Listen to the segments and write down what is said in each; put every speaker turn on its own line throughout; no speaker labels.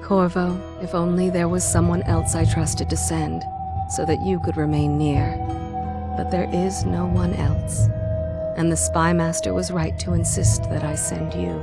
Corvo, if only there was someone else I trusted to send, so that you could remain near. But there is no one else. And the Spy Master was right to insist that I send you.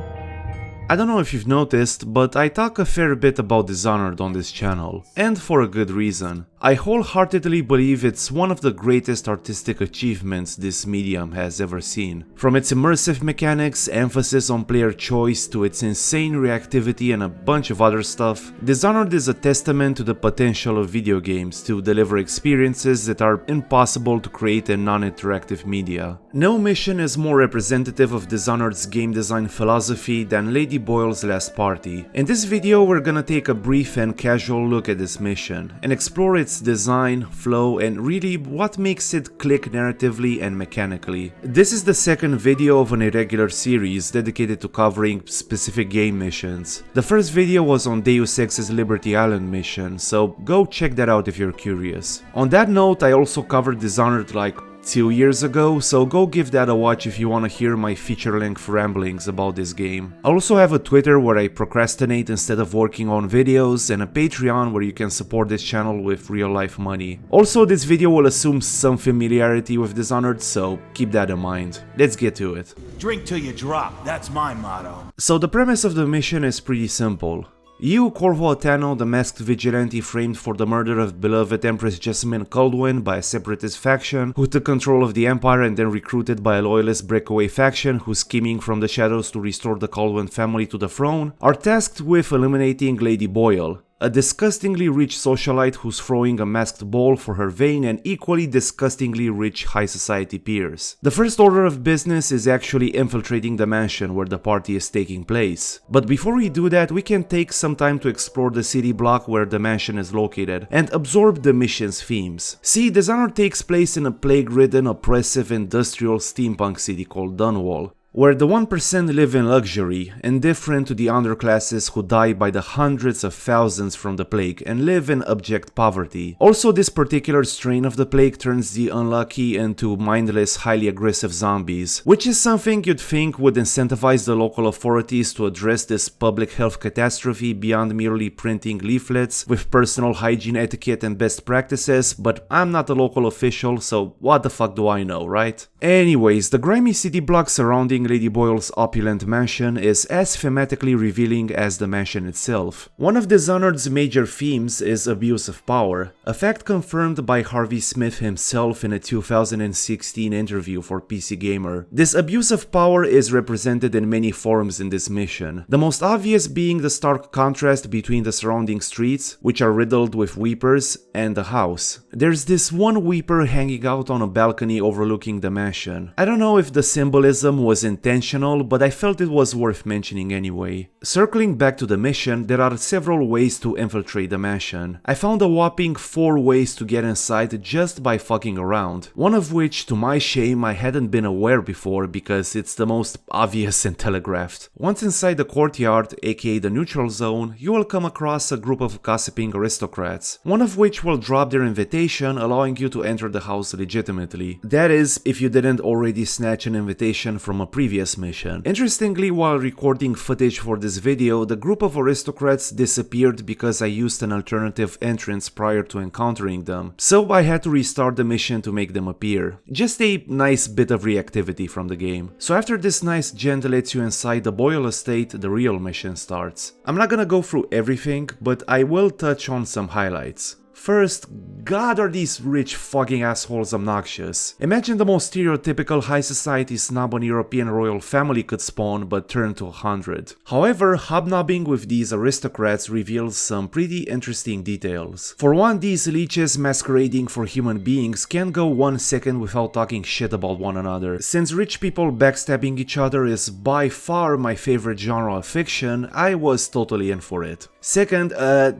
I don't know if you've noticed, but I talk a fair bit about Dishonored on this channel, and for a good reason. I wholeheartedly believe it's one of the greatest artistic achievements this medium has ever seen. From its immersive mechanics, emphasis on player choice, to its insane reactivity and a bunch of other stuff, Dishonored is a testament to the potential of video games to deliver experiences that are impossible to create in non-interactive media. No mission is more representative of Dishonored's game design philosophy than Lady Boyle's Last Party. In this video we're gonna take a brief and casual look at this mission, and explore its design, flow, and really what makes it click narratively and mechanically. This is the second video of an irregular series dedicated to covering specific game missions. The first video was on Deus Ex's Liberty Island mission, so go check that out if you're curious. On that note, I also covered Dishonored like 2 years ago, so go give that a watch if you want to hear my feature-length ramblings about this game. I also have a Twitter where I procrastinate instead of working on videos, and a Patreon where you can support this channel with real-life money. Also, this video will assume some familiarity with Dishonored, so keep that in mind. Let's get to it.
Drink till you drop, that's my motto.
So the premise of the mission is pretty simple. You, Corvo Attano, the masked vigilante framed for the murder of beloved Empress Jessamine Caldwin by a separatist faction who took control of the Empire and then recruited by a loyalist breakaway faction who's scheming from the shadows to restore the Caldwin family to the throne, are tasked with eliminating Lady Boyle, a disgustingly rich socialite who's throwing a masked ball for her vain and equally disgustingly rich high society peers. The first order of business is actually infiltrating the mansion where the party is taking place. But before we do that, we can take some time to explore the city block where the mansion is located and absorb the mission's themes. See, Dishonored takes place in a plague-ridden, oppressive, industrial steampunk city called Dunwall, where the 1% live in luxury, indifferent to the underclasses who die by the hundreds of thousands from the plague and live in abject poverty. Also, this particular strain of the plague turns the unlucky into mindless, highly aggressive zombies, which is something you'd think would incentivize the local authorities to address this public health catastrophe beyond merely printing leaflets with personal hygiene etiquette and best practices, but I'm not a local official, so what the fuck do I know, right? Anyways, the grimy city block surrounding Lady Boyle's opulent mansion is as thematically revealing as the mansion itself. One of Dishonored's major themes is abuse of power, a fact confirmed by Harvey Smith himself in a 2016 interview for PC Gamer. This abuse of power is represented in many forms in this mission, the most obvious being the stark contrast between the surrounding streets, which are riddled with weepers, and the house. There's this one weeper hanging out on a balcony overlooking the mansion. I don't know if the symbolism was intentional, but I felt it was worth mentioning anyway. Circling back to the mission, there are several ways to infiltrate the mansion. I found a whopping 4 ways to get inside just by fucking around, one of which, to my shame, I hadn't been aware before because it's the most obvious and telegraphed. Once inside the courtyard, aka the neutral zone, you will come across a group of gossiping aristocrats, one of which will drop their invitation, allowing you to enter the house legitimately. That is, if you didn't already snatch an invitation from a previous mission. Interestingly, while recording footage for this video, the group of aristocrats disappeared because I used an alternative entrance prior to encountering them, so I had to restart the mission to make them appear. Just a nice bit of reactivity from the game. So after this nice gent lets you inside the Boyle estate, the real mission starts. I'm not gonna go through everything, but I will touch on some highlights. First, God, are these rich fucking assholes obnoxious. Imagine the most stereotypical high society snob an European royal family could spawn, but turn to 100. However, hobnobbing with these aristocrats reveals some pretty interesting details. For one, these leeches masquerading for human beings can't go 1 second without talking shit about one another. Since rich people backstabbing each other is by far my favorite genre of fiction, I was totally in for it. Second,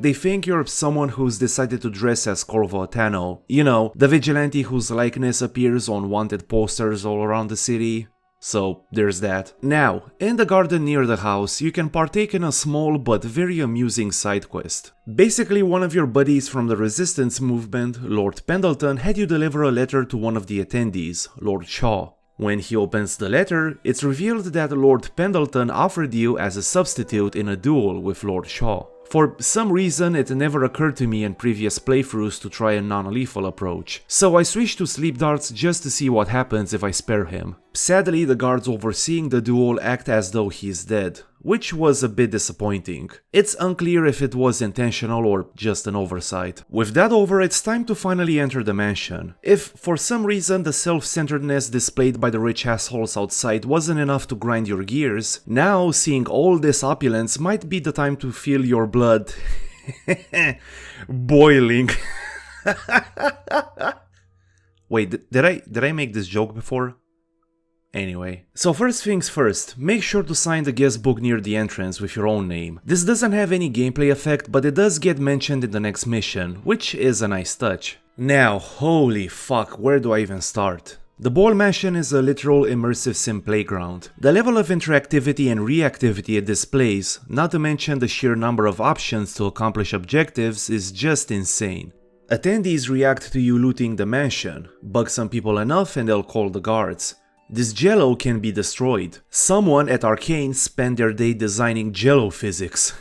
they think you're someone who's decided to dress as Corvo Attano. You know, the vigilante whose likeness appears on wanted posters all around the city. So there's that. Now, in the garden near the house, you can partake in a small but very amusing side quest. Basically, one of your buddies from the resistance movement, Lord Pendleton, had you deliver a letter to one of the attendees, Lord Shaw. When he opens the letter, it's revealed that Lord Pendleton offered you as a substitute in a duel with Lord Shaw. For some reason, it never occurred to me in previous playthroughs to try a non-lethal approach, so I switched to sleep darts just to see what happens if I spare him. Sadly, the guards overseeing the duel act as though he's dead, which was a bit disappointing. It's unclear if it was intentional or just an oversight. With that over, it's time to finally enter the mansion. If, for some reason, the self-centeredness displayed by the rich assholes outside wasn't enough to grind your gears, now seeing all this opulence might be the time to feel your blood boiling. Wait, did I make this joke before? Anyway, so first things first, make sure to sign the guest book near the entrance with your own name. This doesn't have any gameplay effect, but it does get mentioned in the next mission, which is a nice touch. Now, holy fuck, where do I even start? The Boyle Mansion is a literal immersive sim playground. The level of interactivity and reactivity it displays, not to mention the sheer number of options to accomplish objectives, is just insane. Attendees react to you looting the mansion, bug some people enough and they'll call the guards. This jello can be destroyed. Someone at Arcane spent their day designing jello physics.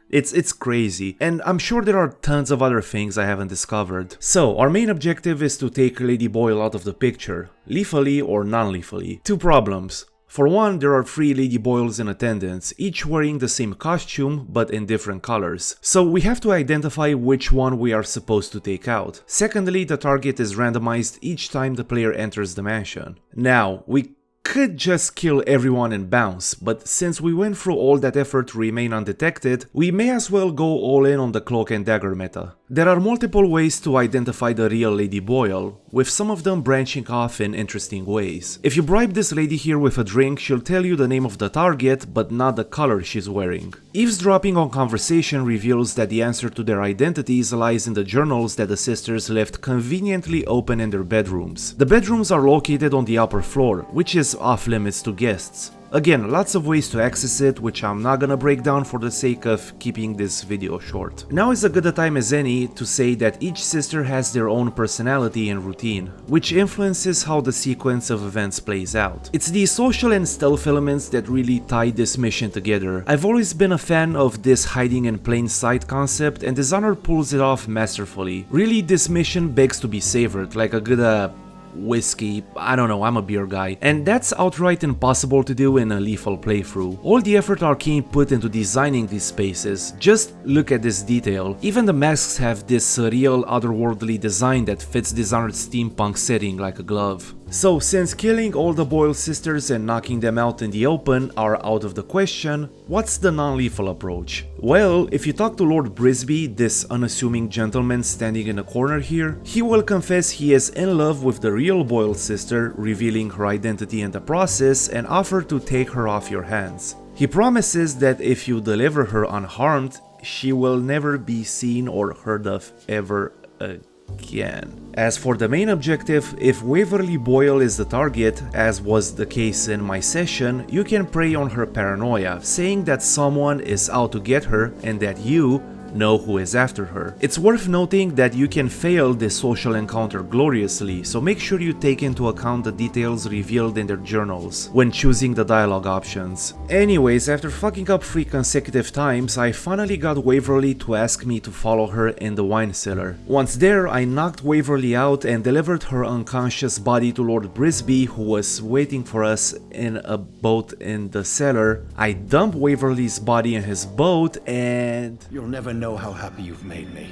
It's crazy, and I'm sure there are tons of other things I haven't discovered. So, our main objective is to take Lady Boyle out of the picture, lethally or non-lethally. Two problems. For one, there are 3 Lady Boyles in attendance, each wearing the same costume but in different colors. So we have to identify which one we are supposed to take out. Secondly, the target is randomized each time the player enters the mansion. Now, we could just kill everyone and bounce, but since we went through all that effort to remain undetected, we may as well go all in on the cloak and dagger meta. There are multiple ways to identify the real Lady Boyle, with some of them branching off in interesting ways. If you bribe this lady here with a drink, she'll tell you the name of the target, but not the color she's wearing. Eavesdropping on conversation reveals that the answer to their identities lies in the journals that the sisters left conveniently open in their bedrooms. The bedrooms are located on the upper floor, which is off limits to guests. Again, lots of ways to access it, which I'm not gonna break down for the sake of keeping this video short. Now is as good a time as any to say that each sister has their own personality and routine, which influences how the sequence of events plays out. It's the social and stealth elements that really tie this mission together. I've always been a fan of this hiding in plain sight concept, and Dishonored pulls it off masterfully. Really, this mission begs to be savored, like a good whiskey, I don't know, I'm a beer guy, and that's outright impossible to do in a lethal playthrough. All the effort Arcane put into designing these spaces, just look at this detail. Even the masks have this surreal, otherworldly design that fits Dishonored's steampunk setting like a glove. So, since killing all the Boyle sisters and knocking them out in the open are out of the question, what's the non-lethal approach? Well, if you talk to Lord Brisby, this unassuming gentleman standing in a corner here, he will confess he is in love with the real Boyle sister, revealing her identity in the process, and offer to take her off your hands. He promises that if you deliver her unharmed, she will never be seen or heard of ever again. As for the main objective, if Waverly Boyle is the target, as was the case in my session, you can prey on her paranoia, saying that someone is out to get her and that you know who is after her. It's worth noting that you can fail this social encounter gloriously, so make sure you take into account the details revealed in their journals when choosing the dialogue options. Anyways, after fucking up 3 consecutive times, I finally got Waverly to ask me to follow her in the wine cellar. Once there, I knocked Waverly out and delivered her unconscious body to Lord Brisby, who was waiting for us in a boat in the cellar. I dumped Waverly's body in his boat and...
You'll never know how happy you've made me.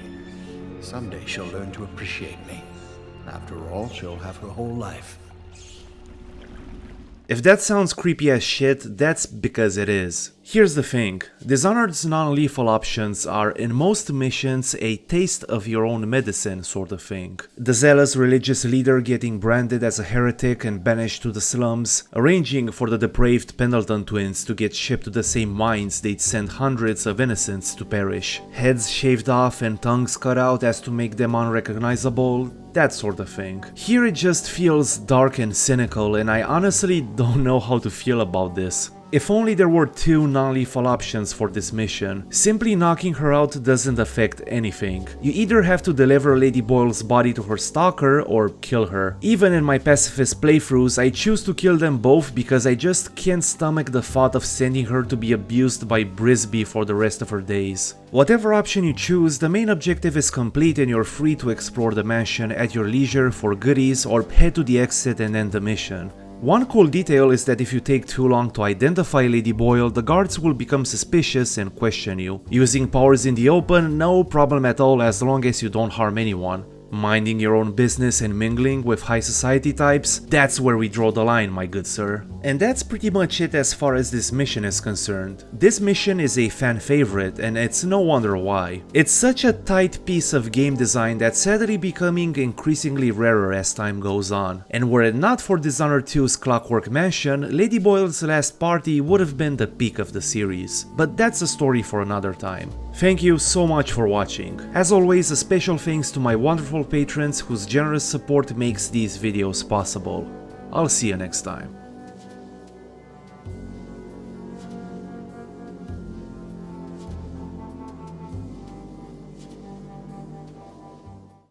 Someday she'll learn to appreciate me. After all, she'll have her whole life.
If that sounds creepy as shit, that's because it is. Here's the thing, Dishonored's non-lethal options are in most missions a taste of your own medicine sort of thing. The zealous religious leader getting branded as a heretic and banished to the slums, arranging for the depraved Pendleton twins to get shipped to the same mines they'd send hundreds of innocents to perish, heads shaved off and tongues cut out as to make them unrecognizable, that sort of thing. Here it just feels dark and cynical, and I honestly don't know how to feel about this. If only there were 2 non-lethal options for this mission. Simply knocking her out doesn't affect anything. You either have to deliver Lady Boyle's body to her stalker or kill her. Even in my pacifist playthroughs, I choose to kill them both because I just can't stomach the thought of sending her to be abused by Brisby for the rest of her days. Whatever option you choose, the main objective is complete and you're free to explore the mansion at your leisure for goodies or head to the exit and end the mission. One cool detail is that if you take too long to identify Lady Boyle, the guards will become suspicious and question you. Using powers in the open, no problem at all as long as you don't harm anyone. Minding your own business and mingling with high society types, that's where we draw the line, my good sir. And that's pretty much it as far as this mission is concerned. This mission is a fan favorite and it's no wonder why. It's such a tight piece of game design that's sadly becoming increasingly rarer as time goes on. And were it not for Dishonored 2's Clockwork Mansion, Lady Boyle's last party would have been the peak of the series. But that's a story for another time. Thank you so much for watching. As always, a special thanks to my wonderful patrons whose generous support makes these videos possible. I'll see you next time.